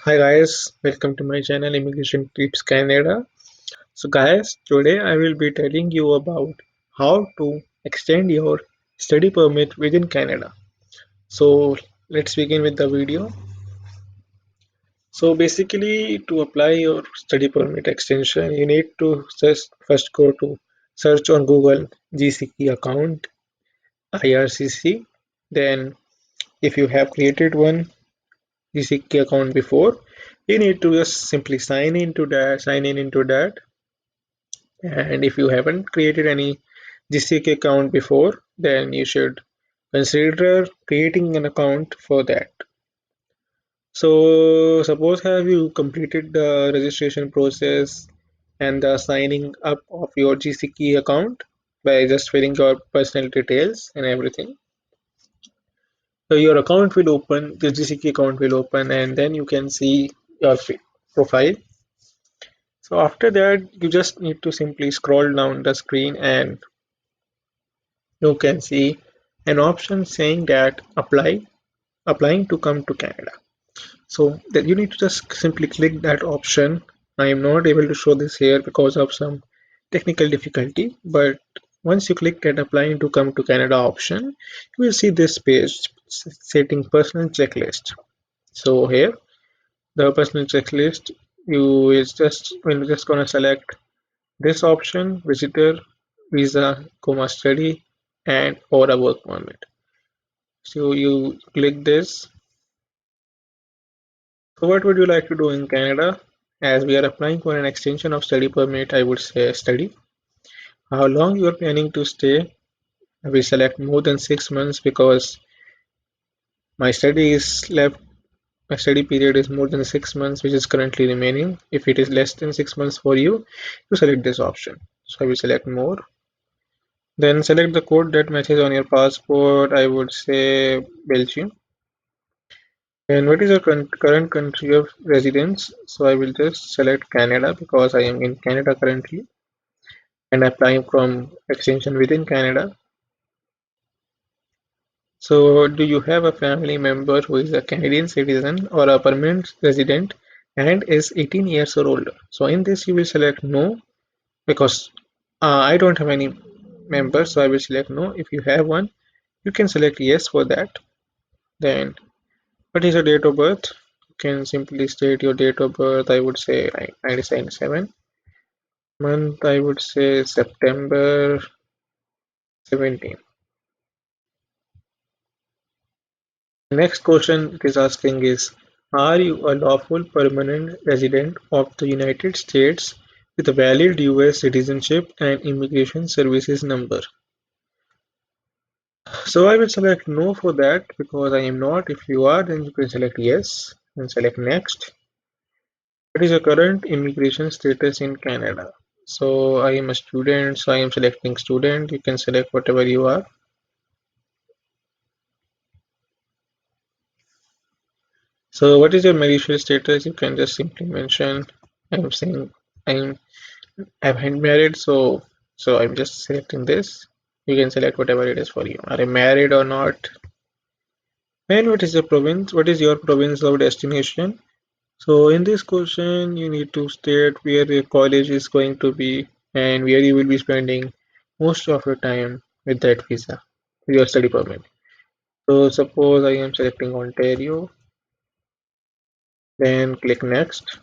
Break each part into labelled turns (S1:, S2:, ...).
S1: Hi guys, welcome to my channel Immigration Tips Canada. So guys, today I will be telling you about how to extend your study permit within Canada. So let's begin with the video. So basically to apply your study permit extension, you need to just first go to search on Google GCK account IRCC. Then if you have created one GCK account before, you need to just simply sign in into that. And if you haven't created any GCK account before, then you should consider creating an account for that. So suppose have you completed the registration process and the signing up of your GCK account by just filling your personal details and everything. So your account will open, the GCK account will open, and then you can see your profile. So after that, you just need to simply scroll down the screen and you can see an option saying that applying to come to Canada. So that you need to just simply click that option. I am not able to show this here because of some technical difficulty, but once you click that applying to come to Canada option, you will see this page setting personal checklist. So here the personal checklist, you is just when you're just gonna select this option, visitor, visa, comma study, and or a work permit. So you click this. So what would you like to do in Canada? As we are applying for an extension of study permit, I would say study. How long you are planning to stay? We select more than 6 months because my study is left. My study period is more than 6 months, which is currently remaining. If it is less than 6 months for you, you select this option. So I will select more. Then select the code that matches on your passport. I would say Belgium. And what is your current country of residence? So I will just select Canada because I am in Canada currently and applying from extension within Canada. So do you have a family member who is a Canadian citizen or a permanent resident and is 18 years or older? So in this you will select no because I don't have any members, so I will select no. If you have one, you can select yes for that. Then what is your date of birth? You can simply state your date of birth. I would say 1997. Month, I would say September 17. The next question it is asking is, are you a lawful permanent resident of the United States with a valid US citizenship and immigration services number? So I will select no for that because I am not. If you are, then you can select yes and select next. What is your current immigration status in Canada? So I am a student, so I am selecting student. You can select whatever you are. So what is your marital status? You can just simply mention I'm saying I'm I'm married, so I'm just selecting this. You can select whatever it is for you. Are you married or not? And what is your province? What is your province of destination? So in this question, you need to state where your college is going to be and where you will be spending most of your time with that visa, with your study permit. So suppose I am selecting Ontario, then click next.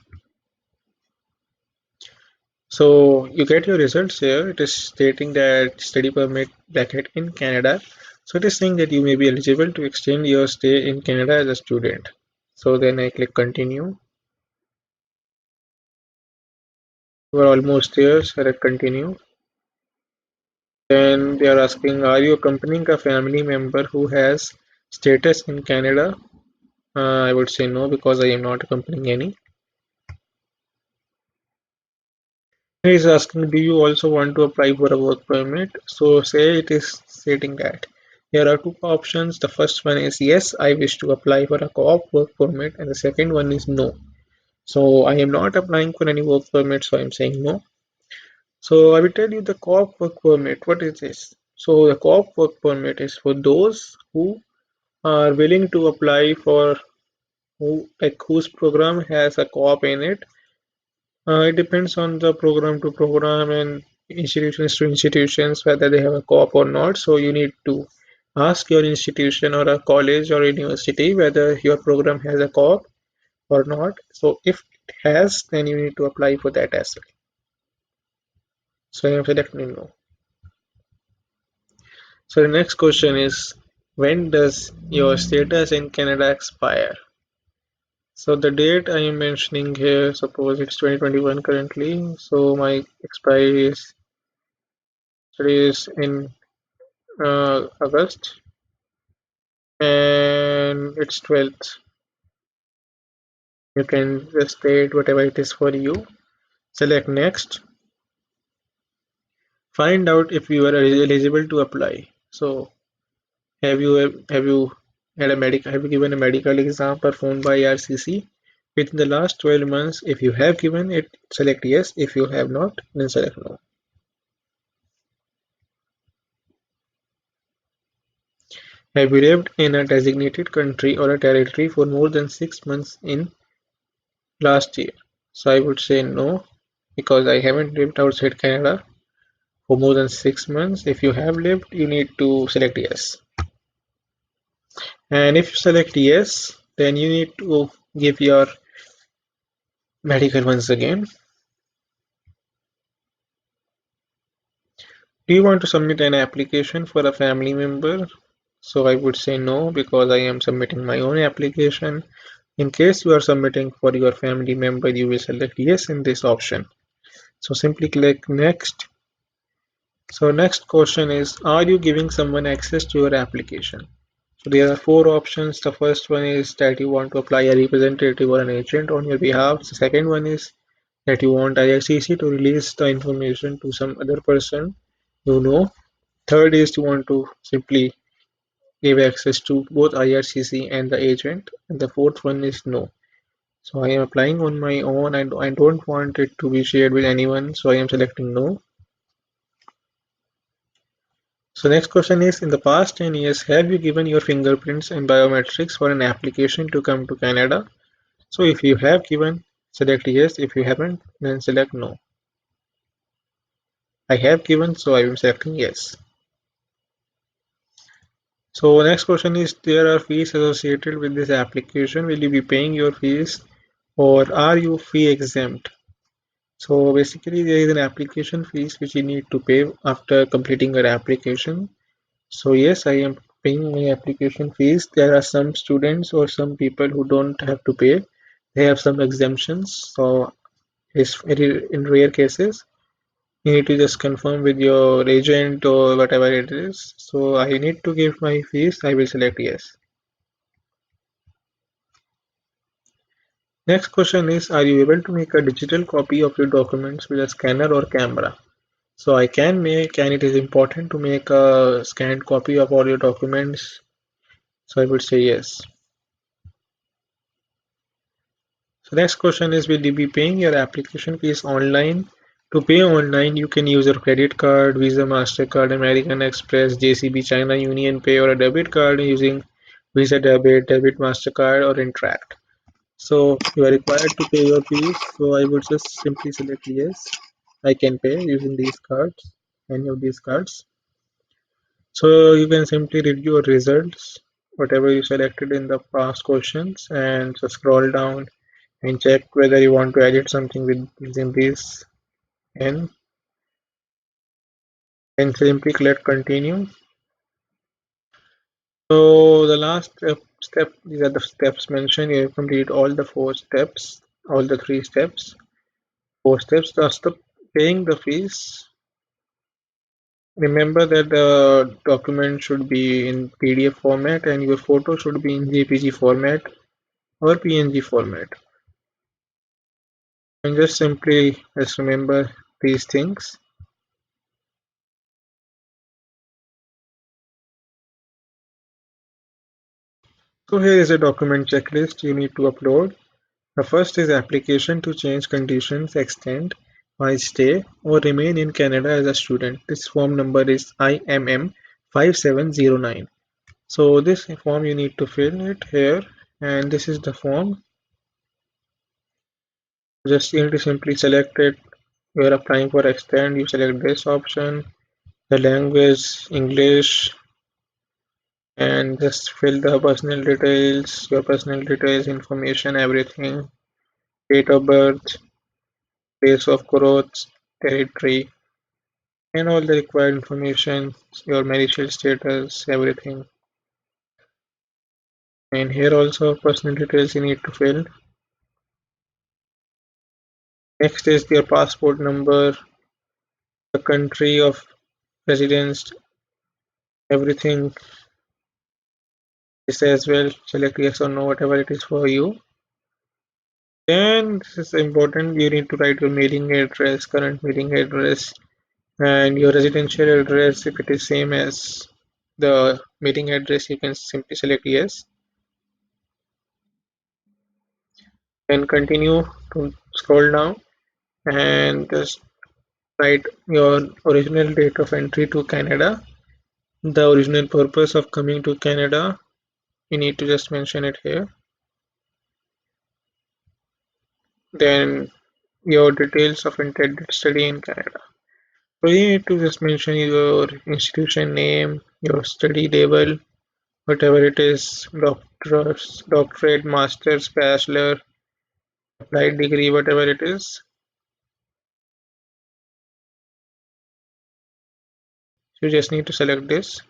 S1: So you get your results here. It is stating that study permit bracket in Canada. So it is saying that you may be eligible to extend your stay in Canada as a student. So then I click continue. We're almost there, select continue. Then they are asking, are you accompanying a family member who has status in Canada? I would say no because I am not accompanying any. He is asking, do you also want to apply for a work permit? So say it is stating that there are two options. The first one is yes, I wish to apply for a co-op work permit, and the second one is no. So I am not applying for any work permit, so I'm saying no. So I will tell you the co-op work permit. What is this? So the co-op work permit is for those who are willing to apply for whose program has a co-op in it. It depends on the program to program and institutions to institutions whether they have a co-op or not. So you need to ask your institution or a college or university whether your program has a co-op or not. So if it has, then you need to apply for that as well. So I am selecting no. So the next question is, when does your status in Canada expire? So the date I am mentioning here, suppose it's 2021 currently. So my expiry is in August and it's 12th. You can just state whatever it is for you. Select next. Find out if you are eligible to apply. So have you had a medical have you given a medical exam performed by RCC within the last 12 months? If you have given it, select yes. If you have not, then select no. Have you lived in a designated country or a territory for more than 6 months in last year? So I would say no, because I haven't lived outside Canada for more than 6 months. If you have lived, you need to select yes. And if you select yes, then you need to give your medical once again. Do you want to submit an application for a family member? So I would say no, because I am submitting my own application. In case you are submitting for your family member, you will select yes in this option. So simply click next. So next question is, are you giving someone access to your application? So there are four options. The first one is that you want to apply a representative or an agent on your behalf. The second one is that you want IRCC to release the information to some other person you know. Third is you want to simply give access to both IRCC and the agent. And the fourth one is no. So I am applying on my own and I don't want it to be shared with anyone. So I am selecting no. So next question is, in the past 10 years, have you given your fingerprints and biometrics for an application to come to Canada? So if you have given, select yes. If you haven't, then select no. I have given, so I am selecting yes. So next question is, there are fees associated with this application. Will you be paying your fees or are you fee exempt? So basically there is an application fees which you need to pay after completing your application. So yes, I am paying my application fees. There are some students or some people who don't have to pay. They have some exemptions. So it's very in rare cases. You need to just confirm with your agent or whatever it is. So I need to give my fees. I will select yes. Next question is, are you able to make a digital copy of your documents with a scanner or camera? So I can make, and it is important to make a scanned copy of all your documents. So I would say yes. So next question is, will you be paying your application fees online? To pay online, you can use your credit card, Visa, MasterCard, American Express, JCB, China Union Pay, or a debit card using Visa Debit, MasterCard, or Interact. So you are required to pay your fees. So I would just simply select yes. I can pay using these cards, any of these cards. So you can simply read your results, whatever you selected in the past questions, and just scroll down and check whether you want to edit something with using this and simply click continue. So the last step, these are the steps mentioned. You have completed all the four steps, all the three steps. Four steps. After paying the fees, remember that the document should be in PDF format and your photo should be in JPG format or PNG format. And just remember these things. So here is a document checklist you need to upload. The first is application to change conditions, extend my stay or remain in Canada as a student. This form number is IMM 5709. So this form you need to fill it here and this is the form. Just you need to simply select it. You are applying for extend, you select this option, the language English, and just fill the personal details, your personal details, information, everything, date of birth, place of growth, territory, and all the required information, your marital status, everything. And here also personal details you need to fill. Next is your passport number, the country of residence, everything is as well. Select yes or no, whatever it is for you. Then this is important, you need to write your mailing address, current mailing address, and your residential address. If it is same as the mailing address, you can simply select yes. Then continue to scroll down and just write your original date of entry to Canada, the original purpose of coming to Canada. You need to just mention it here. Then your details of intended study in Canada. So you need to just mention your institution name, your study level, whatever it is, doctorate, master's, bachelor, applied degree, whatever it is. You just need to select this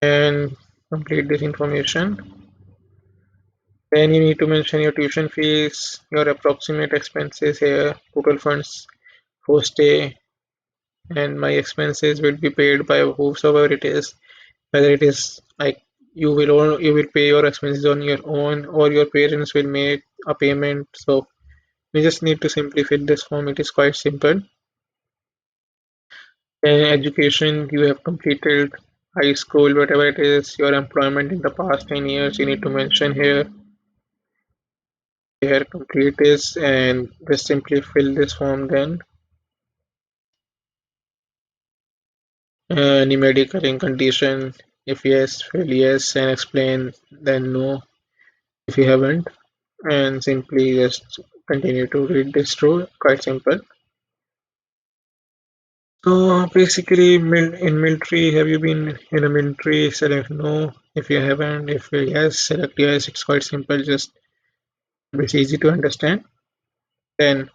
S1: and complete this information. Then you need to mention your tuition fees, your approximate expenses here, total funds for stay, and my expenses will be paid by whosoever it is, whether it is like you will pay your expenses on your own or your parents will make a payment. So we just need to simply fill this form. It is quite simple. And education, you have completed high school, whatever it is, your employment in the past 10 years, you need to mention here. Here complete this and just simply fill this form then. Any medical condition, if yes, fill yes and explain, then no if you haven't, and simply just continue to read this through. Quite simple. So basically, in military, have you been in a military? Select no. If you haven't, if you yes, select yes. It's quite simple. Just it's easy to understand. Then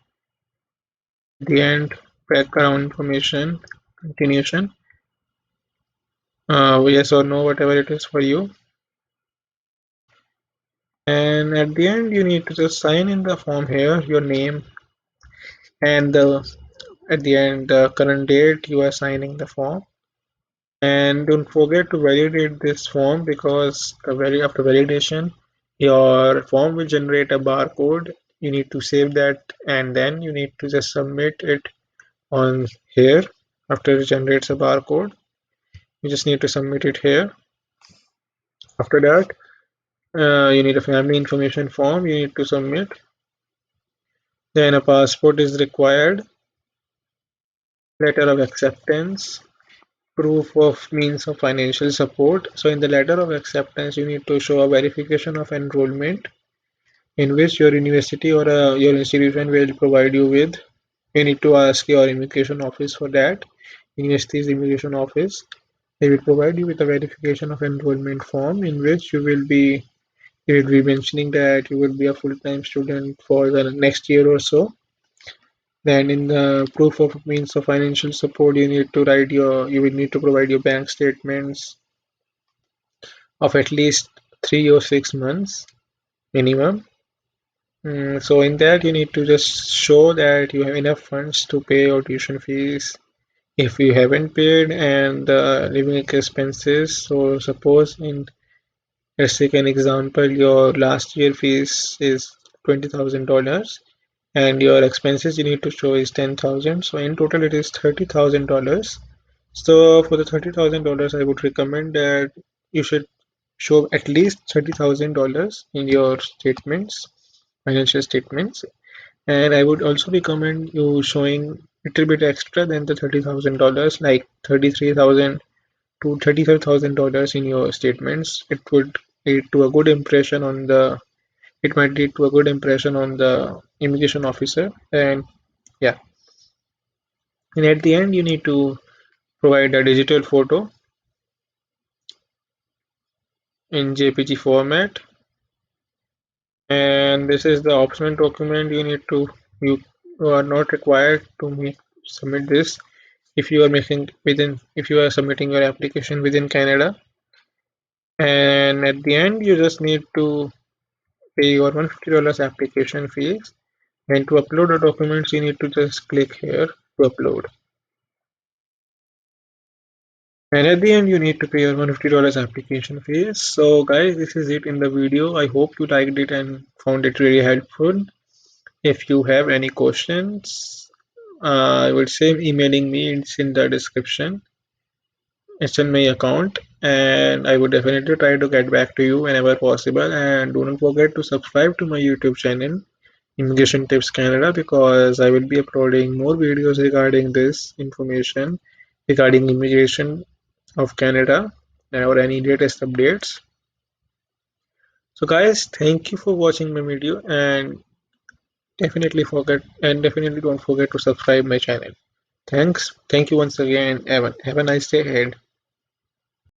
S1: at the end, background information, continuation, yes or no, whatever it is for you. And at the end, you need to just sign in the form here, your name, and at the end, the current date you are signing the form. And don't forget to validate this form because after validation, your form will generate a barcode. You need to save that and then you need to just submit it on here. After it generates a barcode, you just need to submit it here. After that, you need a family information form you need to submit. Then a passport is required, letter of acceptance, proof of means of financial support. So in the letter of acceptance, you need to show a verification of enrollment in which your university or your institution will provide you with. You need to ask your immigration office for that. University's immigration office. They will provide you with a verification of enrollment form in which you will be mentioning that you will be a full-time student for the next year or so. Then in the proof of means of financial support, you will need to provide your bank statements of at least 3 or 6 months minimum. So in that you need to just show that you have enough funds to pay your tuition fees if you haven't paid and the living expenses. So suppose in let's take an example, your last year fees is $20,000 and your expenses you need to show is 10,000. So in total it is $30,000. So for the $30,000, I would recommend that you should show at least $30,000 in your statements, financial statements, and I would also recommend you showing little bit extra than the $30,000, like 33,000 to $35,000 in your statements, it would lead to a good impression on the it might lead to a good impression on the immigration officer. And yeah, and at the end you need to provide a digital photo in JPG format, and this is the optional document you are not required to submit this if you are submitting your application within Canada. And at the end you just need to pay your $150 application fees, and to upload the documents you need to just click here to upload. And at the end, you need to pay your $150 application fees. So, guys, this is it in the video. I hope you liked it and found it really helpful. If you have any questions, I would say emailing me. It's in the description. It's in my account, and I would definitely try to get back to you whenever possible. And do not forget to subscribe to my YouTube channel, Immigration Tips Canada, because I will be uploading more videos regarding this information regarding immigration of Canada or any latest updates. So guys, thank you for watching my video, and definitely don't forget to subscribe my channel. Thank you once again, Evan. Have a nice day ahead.